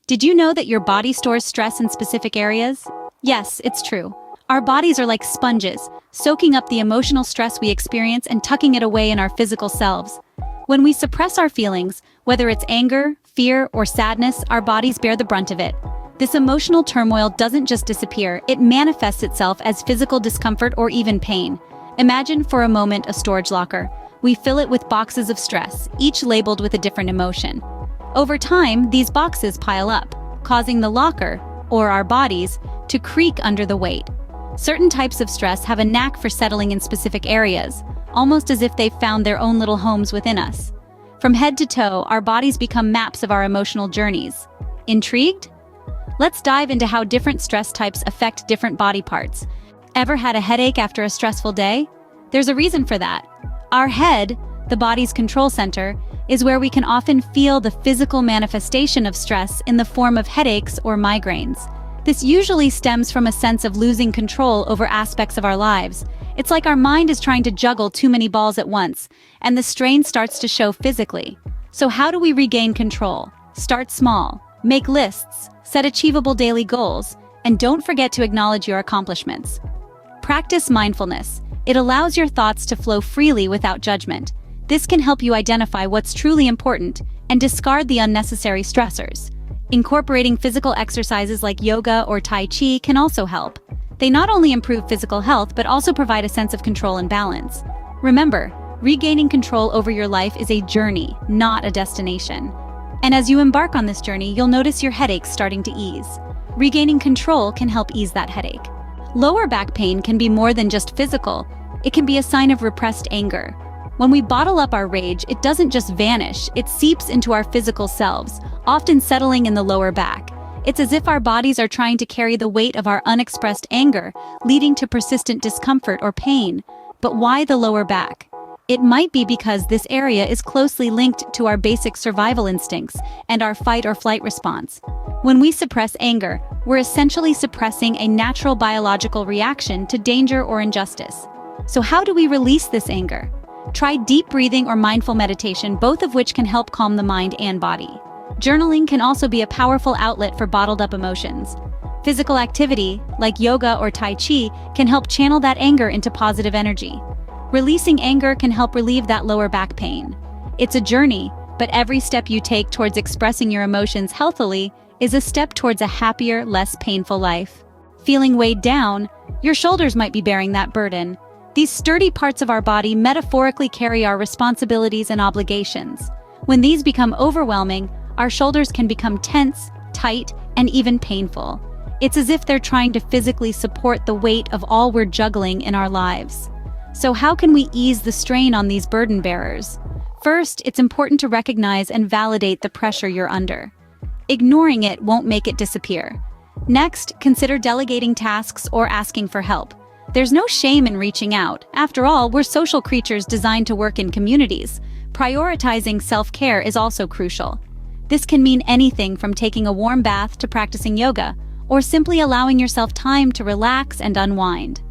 Did you know that your body stores stress in specific areas? Yes, it's true. Our bodies are like sponges, soaking up the emotional stress we experience and tucking it away in our physical selves. When we suppress our feelings, whether it's anger, fear, or sadness, our bodies bear the brunt of it. This emotional turmoil doesn't just disappear, it manifests itself as physical discomfort or even pain. Imagine for a moment a storage locker. We fill it with boxes of stress, each labeled with a different emotion. Over time, these boxes pile up, causing the locker, or our bodies, to creak under the weight. Certain types of stress have a knack for settling in specific areas, almost as if they've found their own little homes within us. From head to toe, our bodies become maps of our emotional journeys. Intrigued? Let's dive into how different stress types affect different body parts. Ever had a headache after a stressful day? There's a reason for that. Our head, the body's control center, is where we can often feel the physical manifestation of stress in the form of headaches or migraines. This usually stems from a sense of losing control over aspects of our lives. It's like our mind is trying to juggle too many balls at once, and the strain starts to show physically. So how do we regain control? Start small, make lists, set achievable daily goals, and don't forget to acknowledge your accomplishments. Practice mindfulness. It allows your thoughts to flow freely without judgment. This can help you identify what's truly important and discard the unnecessary stressors. Incorporating physical exercises like yoga or Tai Chi can also help. They not only improve physical health but also provide a sense of control and balance. Remember, regaining control over your life is a journey, not a destination. And as you embark on this journey, you'll notice your headaches starting to ease. Regaining control can help ease that headache. Lower back pain can be more than just physical. It can be a sign of repressed anger. When we bottle up our rage, it doesn't just vanish, it seeps into our physical selves, often settling in the lower back. It's as if our bodies are trying to carry the weight of our unexpressed anger, leading to persistent discomfort or pain. But why the lower back? It might be because this area is closely linked to our basic survival instincts and our fight or flight response. When we suppress anger, we're essentially suppressing a natural biological reaction to danger or injustice. So how do we release this anger? Try deep breathing or mindful meditation, both of which can help calm the mind and body. Journaling can also be a powerful outlet for bottled up emotions. Physical activity, like yoga or Tai Chi, can help channel that anger into positive energy. Releasing anger can help relieve that lower back pain. It's a journey, but every step you take towards expressing your emotions healthily is a step towards a happier, less painful life. Feeling weighed down, your shoulders might be bearing that burden. These sturdy parts of our body metaphorically carry our responsibilities and obligations. When these become overwhelming, our shoulders can become tense, tight, and even painful. It's as if they're trying to physically support the weight of all we're juggling in our lives. So how can we ease the strain on these burden bearers? First, it's important to recognize and validate the pressure you're under. Ignoring it won't make it disappear. Next, consider delegating tasks or asking for help. There's no shame in reaching out. After all, we're social creatures designed to work in communities. Prioritizing self-care is also crucial. This can mean anything from taking a warm bath to practicing yoga, or simply allowing yourself time to relax and unwind.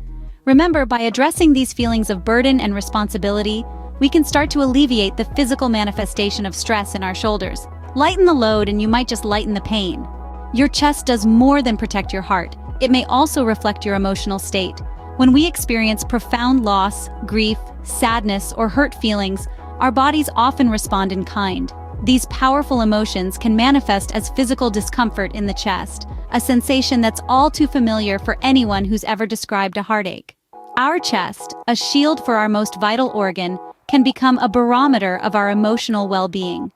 Remember, by addressing these feelings of burden and responsibility, we can start to alleviate the physical manifestation of stress in our shoulders. Lighten the load and you might just lighten the pain. Your chest does more than protect your heart. It may also reflect your emotional state. When we experience profound loss, grief, sadness, or hurt feelings, our bodies often respond in kind. These powerful emotions can manifest as physical discomfort in the chest, a sensation that's all too familiar for anyone who's ever described a heartache. Our chest, a shield for our most vital organ, can become a barometer of our emotional well-being.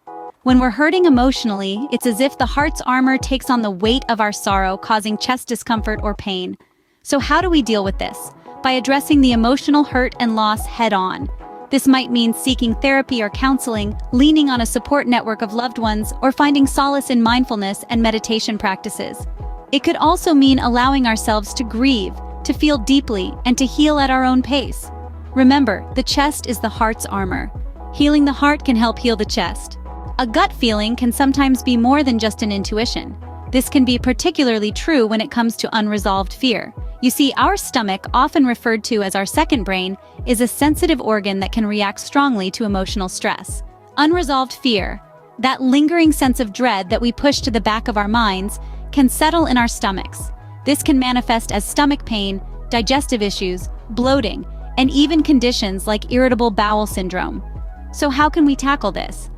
When we're hurting emotionally, it's as if the heart's armor takes on the weight of our sorrow, causing chest discomfort or pain. So how do we deal with this? By addressing the emotional hurt and loss head-on. This might mean seeking therapy or counseling, leaning on a support network of loved ones, or finding solace in mindfulness and meditation practices. It could also mean allowing ourselves to grieve, to feel deeply, and to heal at our own pace. Remember, the chest is the heart's armor. Healing the heart can help heal the chest. A gut feeling can sometimes be more than just an intuition. This can be particularly true when it comes to unresolved fear. You see, our stomach, often referred to as our second brain, is a sensitive organ that can react strongly to emotional stress. Unresolved fear. That lingering sense of dread that we push to the back of our minds can settle in our stomachs. This can manifest as stomach pain, digestive issues, bloating, and even conditions like irritable bowel syndrome. So how can we tackle this?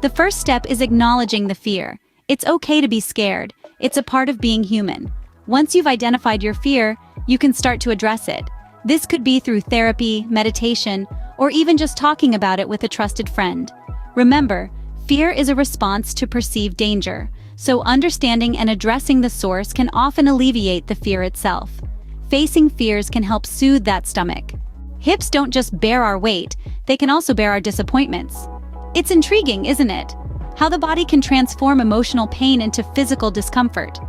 The first step is acknowledging the fear. It's okay to be scared. It's a part of being human. Once you've identified your fear, you can start to address it. This could be through therapy, meditation, or even just talking about it with a trusted friend. Remember, fear is a response to perceived danger, so understanding and addressing the source can often alleviate the fear itself. Facing fears can help soothe that stomach. Hips don't just bear our weight, they can also bear our disappointments. It's intriguing, isn't it? How the body can transform emotional pain into physical discomfort.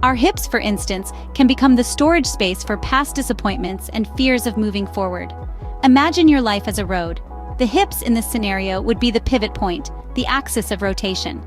Our hips, for instance, can become the storage space for past disappointments and fears of moving forward. Imagine your life as a road. The hips in this scenario would be the pivot point, the axis of rotation.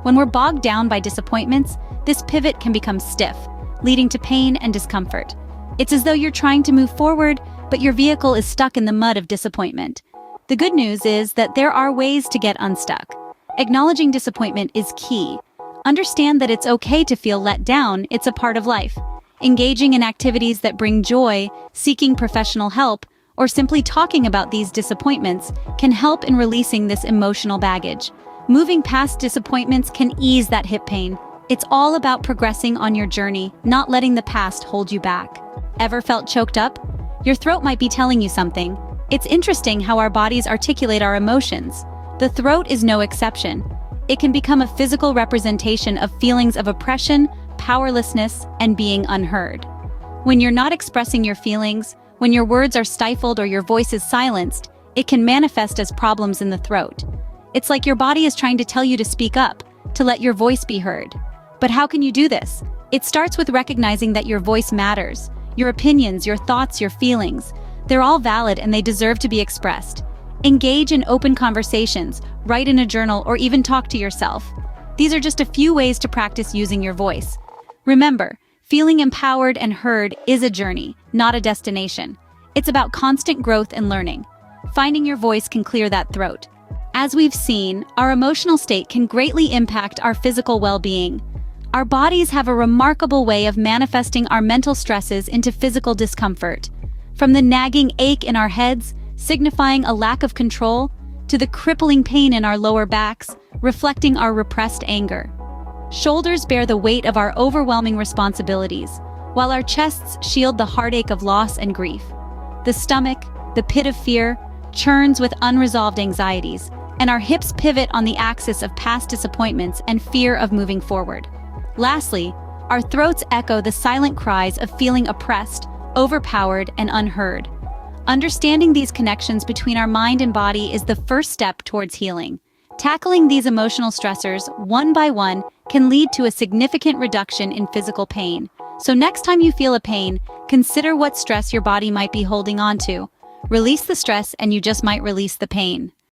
When we're bogged down by disappointments, this pivot can become stiff, leading to pain and discomfort. It's as though you're trying to move forward, but your vehicle is stuck in the mud of disappointment. The good news is that there are ways to get unstuck. Acknowledging disappointment is key. Understand that it's okay to feel let down, it's a part of life. Engaging in activities that bring joy, seeking professional help, or simply talking about these disappointments can help in releasing this emotional baggage. Moving past disappointments can ease that hip pain. It's all about progressing on your journey, not letting the past hold you back. Ever felt choked up? Your throat might be telling you something. It's interesting how our bodies articulate our emotions. The throat is no exception. It can become a physical representation of feelings of oppression, powerlessness, and being unheard. When you're not expressing your feelings, when your words are stifled or your voice is silenced, it can manifest as problems in the throat. It's like your body is trying to tell you to speak up, to let your voice be heard. But how can you do this? It starts with recognizing that your voice matters. Your opinions, your thoughts, your feelings, they're all valid and they deserve to be expressed. Engage in open conversations, write in a journal, or even talk to yourself. These are just a few ways to practice using your voice. Remember, feeling empowered and heard is a journey, not a destination. It's about constant growth and learning. Finding your voice can clear that throat. As we've seen, our emotional state can greatly impact our physical well-being. Our bodies have a remarkable way of manifesting our mental stresses into physical discomfort. From the nagging ache in our heads, signifying a lack of control, to the crippling pain in our lower backs, reflecting our repressed anger. Shoulders bear the weight of our overwhelming responsibilities, while our chests shield the heartache of loss and grief. The stomach, the pit of fear, churns with unresolved anxieties, and our hips pivot on the axis of past disappointments and fear of moving forward. Lastly, our throats echo the silent cries of feeling oppressed, overpowered, and unheard. Understanding these connections between our mind and body is the first step towards healing. Tackling these emotional stressors one by one can lead to a significant reduction in physical pain. So next time you feel a pain, consider what stress your body might be holding on to. Release the stress and you just might release the pain.